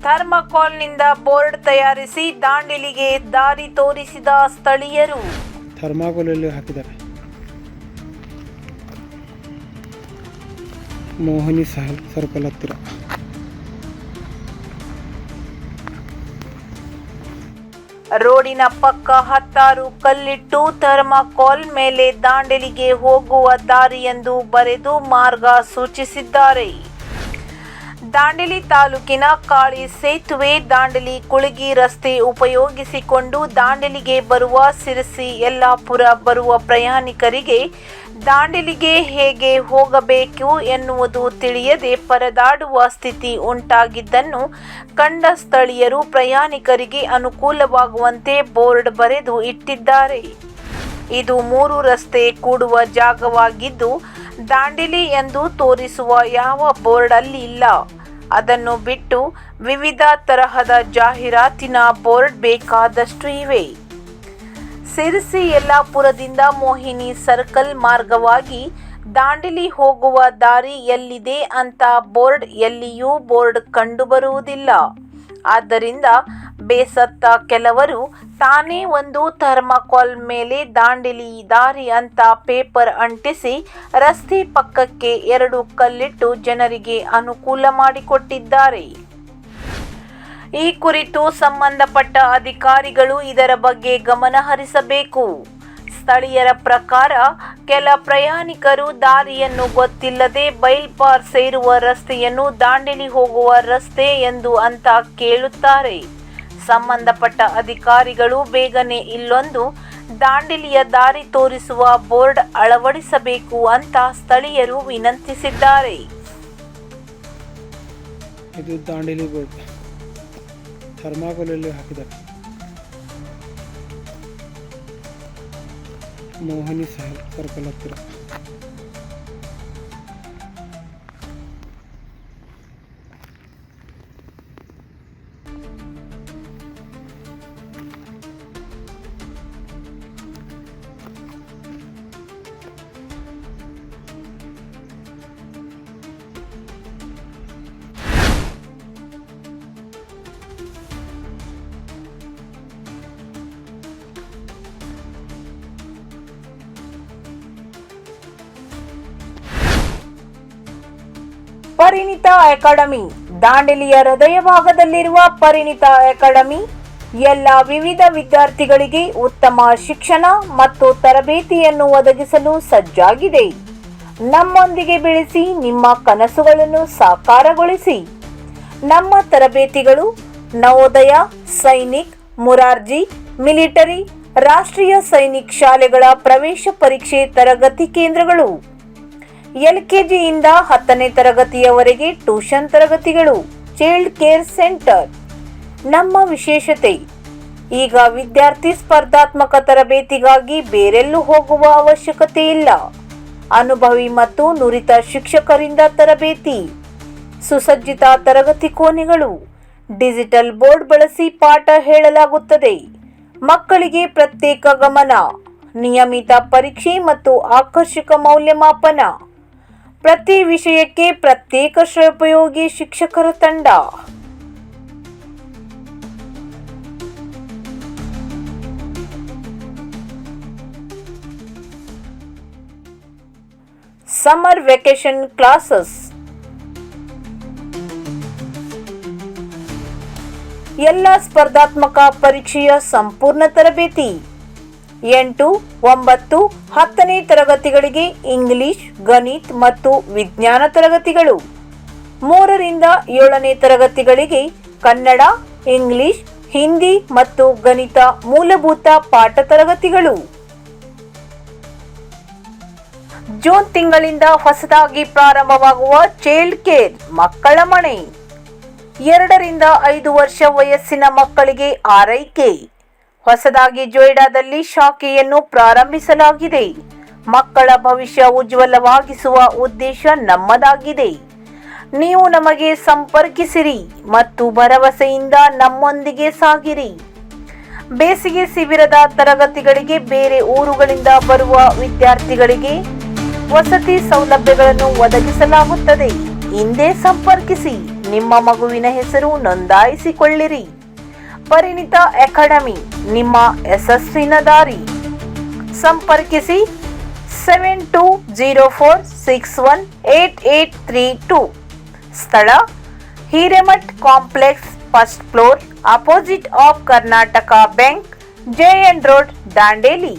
ಥರ್ಮಾಕೋಲ್ನಿಂದ board ತಯಾರಿಸಿ ದಾಂಡೇಲಿಗೆ ದಾರಿ ತೋರಿಸಿದ ಸ್ಥಳೀಯರು. ಥರ್ಮಾಕೋಲಲ್ಲಿ ಹಾಕಿದ್ದಾರೆ. ಮೋಹಿನಿ ಸರ್ಕಲ್ ಹತ್ತಿರ ರೋಡಿನ ಪಕ್ಕ 10 ಕಲ್ಲಿಟ್ಟು ಥರ್ಮಾಕೋಲ್ ಮೇಲೆ ದಾಂಡೇಲಿಗೆ ಹೋಗುವ ದಾರಿ ಎಂದು ಬರೆದು ಮಾರ್ಗ ಸೂಚಿಸಿದ್ದಾರೆ. ದಾಂಡೇಲಿ ತಾಲೂಕಿನ ಕಾಳಿ ಸೇತುವೆ ದಾಂಡೇಲಿ ಕುಳಗಿ ರಸ್ತೆ ಉಪಯೋಗಿಸಿಕೊಂಡು ದಾಂಡೇಲಿಗೆ ಬರುವ ಸಿರಸಿ ಯಲ್ಲಾಪುರ ಬರುವ ಪ್ರಯಾಣಿಕರಿಗೆ ದಾಂಡೇಲಿಗೆ ಹೇಗೆ ಹೋಗಬೇಕು ಎನ್ನುವುದು ತಿಳಿಯದೆ ಪರದಾಡುವ ಸ್ಥಿತಿ ಉಂಟಾಗಿದ್ದನ್ನು ಕಂಡ ಸ್ಥಳೀಯರು ಪ್ರಯಾಣಿಕರಿಗೆ ಅನುಕೂಲವಾಗುವಂತೆ ಬೋರ್ಡ್ ಬರೆದು ಇಟ್ಟಿದ್ದಾರೆ. ಇದು 3 ರಸ್ತೆ ಕೂಡುವ ಜಾಗವಾಗಿದ್ದು ದಾಂಡೇಲಿ ಎಂದು ತೋರಿಸುವ ಯಾವ ಬೋರ್ಡ್ ಅಲ್ಲಿ ಇಲ್ಲ. ಅದನ್ನು ಬಿಟ್ಟು ವಿವಿಧ ತರಹದ ಜಾಹೀರಾತಿನ ಬೋರ್ಡ್ ಬೇಕಾದಷ್ಟು ಇವೆ. ಸಿರಸಿ ಯಲ್ಲಾಪುರದಿಂದ ಮೋಹಿನಿ ಸರ್ಕಲ್ ಮಾರ್ಗವಾಗಿ ದಾಂಡೇಲಿ ಹೋಗುವ ದಾರಿ ಎಲ್ಲಿದೆ ಅಂತ ಎಲ್ಲಿಯೂ ಬೋರ್ಡ್ ಕಂಡುಬರುವುದಿಲ್ಲ. ಆದ್ದರಿಂದ ಬೇಸತ್ತ ಕೆಲವರು ತಾನೇ ಒಂದು ಥರ್ಮಾಕೋಲ್ ಮೇಲೆ ದಾಂಡೇಲಿ ದಾರಿ ಅಂತ ಪೇಪರ್ ಅಂಟಿಸಿ ರಸ್ತೆ ಪಕ್ಕಕ್ಕೆ 2 ಕಲ್ಲಿಟ್ಟು ಜನರಿಗೆ ಅನುಕೂಲ ಮಾಡಿಕೊಟ್ಟಿದ್ದಾರೆ. ಈ ಕುರಿತು ಸಂಬಂಧಪಟ್ಟ ಅಧಿಕಾರಿಗಳು ಇದರ ಬಗ್ಗೆ ಗಮನ ಹರಿಸಬೇಕು. ಸ್ಥಳೀಯರ ಪ್ರಕಾರ ಕೆಲ ಪ್ರಯಾಣಿಕರು ದಾರಿಯನ್ನು ಗೊತ್ತಿಲ್ಲದೆ ಬೈಲ್ಪಾರ್ ಸೇರುವ ರಸ್ತೆಯನ್ನು ದಾಂಡೇಲಿ ಹೋಗುವ ರಸ್ತೆ ಎಂದು ಅಂತ ಕೇಳುತ್ತಾರೆ. ಸಂಬಂಧಪಟ್ಟ ಅಧಿಕಾರಿಗಳು ಬೇಗನೆ ಇಲ್ಲೊಂದು ದಾಂಡೇಲಿಯ ದಾರಿ ತೋರಿಸುವ ಬೋರ್ಡ್ ಅಳವಡಿಸಬೇಕು ಅಂತ ಸ್ಥಳೀಯರು ವಿನಂತಿಸಿದ್ದಾರೆ. ಇದು ದಾಂಡೇಲಿ ಬೋರ್ಡ್ ಥರ್ಮಾಕೋಲಲ್ಲಿ ಹಾಕಿದ್ದಾರೆ. ಮೋಹಿನಿ ಸರ್ಕಲ್ ಹತ್ತಿರ ಪರಿಣಿತ ಅಕಾಡೆಮಿ ದಾಂಡೇಲಿಯ ಹೃದಯ ಭಾಗದಲ್ಲಿರುವ ಪರಿಣಿತ ಅಕಾಡೆಮಿ ಎಲ್ಲ ವಿವಿಧ ವಿದ್ಯಾರ್ಥಿಗಳಿಗೆ ಉತ್ತಮ ಶಿಕ್ಷಣ ಮತ್ತು ತರಬೇತಿಯನ್ನು ಒದಗಿಸಲು ಸಜ್ಜಾಗಿದೆ. ನಮ್ಮೊಂದಿಗೆ ಬೆಳೆಸಿ ನಿಮ್ಮ ಕನಸುಗಳನ್ನು ಸಾಕಾರಗೊಳಿಸಿ. ನಮ್ಮ ತರಬೇತಿಗಳು ನವೋದಯ, ಸೈನಿಕ್, ಮುರಾರ್ಜಿ, ಮಿಲಿಟರಿ, ರಾಷ್ಟ್ರೀಯ ಸೈನಿಕ್ ಶಾಲೆಗಳ ಪ್ರವೇಶ ಪರೀಕ್ಷೆ ತರಗತಿ ಕೇಂದ್ರಗಳು, LKG ಇಂದ 10ನೇ ತರಗತಿಯವರೆಗೆ ಟ್ಯೂಷನ್ ತರಗತಿಗಳು, ಚೈಲ್ಡ್ ಕೇರ್ ಸೆಂಟರ್. ನಮ್ಮ ವಿಶೇಷತೆ, ಈಗ ವಿದ್ಯಾರ್ಥಿ ಸ್ಪರ್ಧಾತ್ಮಕ ತರಬೇತಿಗಾಗಿ ಬೇರೆಲ್ಲೂ ಹೋಗುವ ಅವಶ್ಯಕತೆ ಇಲ್ಲ. ಅನುಭವಿ ಮತ್ತು ನುರಿತ ಶಿಕ್ಷಕರಿಂದ ತರಬೇತಿ, ಸುಸಜ್ಜಿತ ತರಗತಿ ಕೋಣೆಗಳು, ಡಿಜಿಟಲ್ ಬೋರ್ಡ್ ಬಳಸಿ ಪಾಠ ಹೇಳಲಾಗುತ್ತದೆ. ಮಕ್ಕಳಿಗೆ ಪ್ರತ್ಯೇಕ ಗಮನ, ನಿಯಮಿತ ಪರೀಕ್ಷೆ ಮತ್ತು ಆಕರ್ಷಕ ಮೌಲ್ಯಮಾಪನ. ಪ್ರತಿ ವಿಷಯಕ್ಕೆ ಪ್ರತ್ಯೇಕ ಶ್ರೇಯೋಪಯೋಗಿ ಶಿಕ್ಷಕರ ತಂಡ. Summer vacation classes. ಎಲ್ಲ ಸ್ಪರ್ಧಾತ್ಮಕ ಪರೀಕ್ಷೆಯ ಸಂಪೂರ್ಣ ತರಬೇತಿ. 8, 9, 10ನೇ ತರಗತಿಗಳಿಗೆ ಇಂಗ್ಲಿಷ್, ಗಣಿತ ಮತ್ತು ವಿಜ್ಞಾನ ತರಗತಿಗಳು. 3 ರಿಂದ 7ನೇ ತರಗತಿಗಳಿಗೆ ಕನ್ನಡ, ಇಂಗ್ಲಿಷ್, ಹಿಂದಿ ಮತ್ತು ಗಣಿತ ಮೂಲಭೂತ ಪಾಠ ತರಗತಿಗಳು. ಜೂನ್ ತಿಂಗಳಿಂದ ಹೊಸದಾಗಿ ಪ್ರಾರಂಭವಾಗುವ ಚೈಲ್ಡ್ ಕೇರ್ ಮಕ್ಕಳ ಮನೆ. 2 ರಿಂದ 5 ವರ್ಷ ವಯಸ್ಸಿನ ಮಕ್ಕಳಿಗೆ ಆರೈಕೆ. ಹೊಸದಾಗಿ ಜೊಯ್ಡಾದಲ್ಲಿ ಶಾಖೆಯನ್ನು ಪ್ರಾರಂಭಿಸಲಾಗಿದೆ. ಮಕ್ಕಳ ಭವಿಷ್ಯ ಉಜ್ವಲವಾಗಿಸುವ ಉದ್ದೇಶ ನಮ್ಮದಾಗಿದೆ. ನೀವು ನಮಗೆ ಸಂಪರ್ಕಿಸಿರಿ ಮತ್ತು ಭರವಸೆಯಿಂದ ನಮ್ಮೊಂದಿಗೆ ಸಾಗಿರಿ. ಬೇಸಿಗೆ ಶಿಬಿರದ ತರಗತಿಗಳಿಗೆ ಬೇರೆ ಊರುಗಳಿಂದ ಬರುವ ವಿದ್ಯಾರ್ಥಿಗಳಿಗೆ ವಸತಿ ಸೌಲಭ್ಯಗಳನ್ನು ಒದಗಿಸಲಾಗುತ್ತದೆ. ಹಿಂದೆ ಸಂಪರ್ಕಿಸಿ. ನಿಮ್ಮ ಮಗುವಿನ ಹೆಸರು ನೋಂದಾಯಿಸಿಕೊಳ್ಳಿರಿ. ಪರಿಣಿತ ಅಕಾಡೆಮಿ, ನಿಮ್ಮ ಯಶಸ್ಸಿನ ದಾರಿ. ಸಂಪರ್ಕಿಸಿ 7204618832. ಸ್ಥಳ Hiremath complex, first floor, opposite of Karnataka bank, JN road, Dandeli.